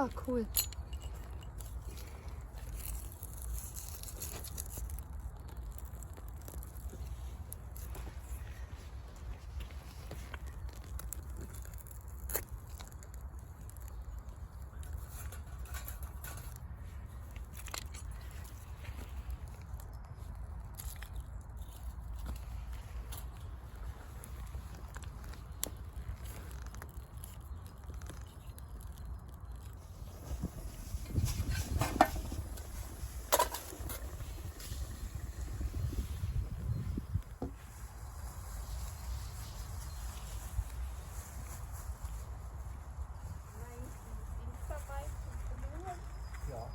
Ah, cool. Ja.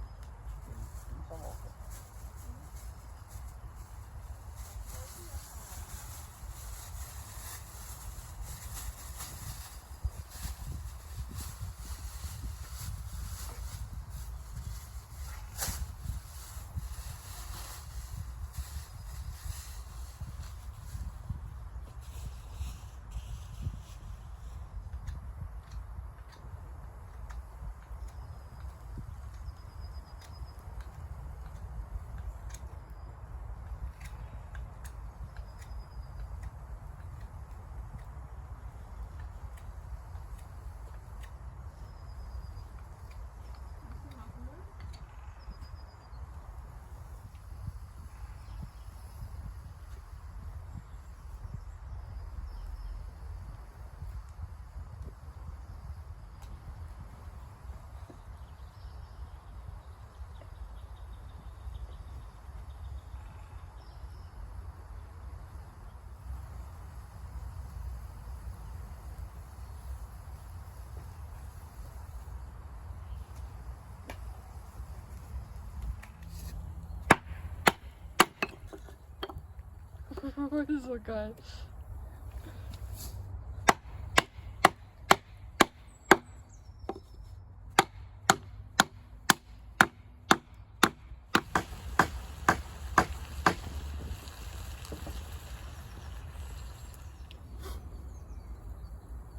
Das ist so geil.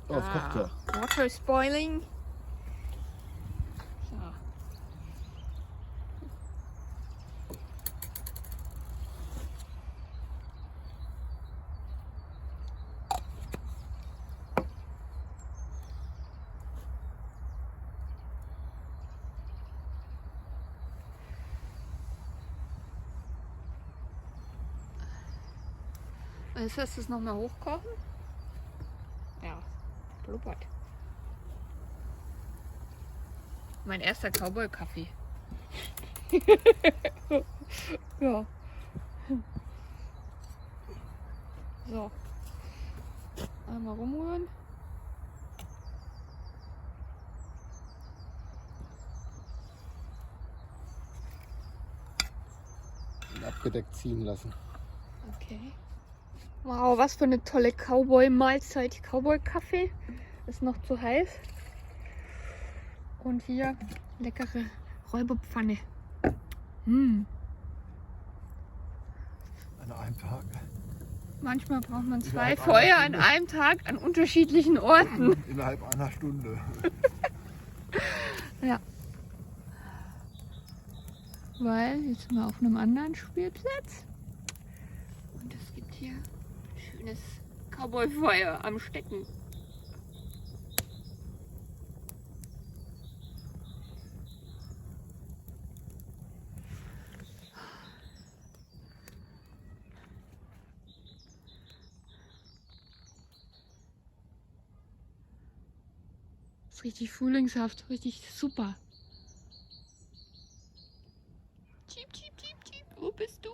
Oh, es kocht ja. Water is boiling. So. Jetzt lässt es nochmal hochkochen. Ja, blubbert. Mein erster Cowboy-Kaffee. Ja. So. Einmal rumrühren. Und abgedeckt ziehen lassen. Okay. Wow, was für eine tolle Cowboy-Mahlzeit. Cowboy-Kaffee ist noch zu heiß. Und hier leckere Räuberpfanne. Mm. An einem Tag. Manchmal braucht man zwei Innerhalb einer Feuer an Stunde. einem Tag an unterschiedlichen Orten. Innerhalb einer Stunde. Ja. Weil jetzt sind wir auf einem anderen Spielplatz. Und es gibt hier schönes Cowboy-Feuer am Stecken. Ist richtig frühlingshaft, richtig super. Cheep, cheep, cheep, cheep. Wo bist du?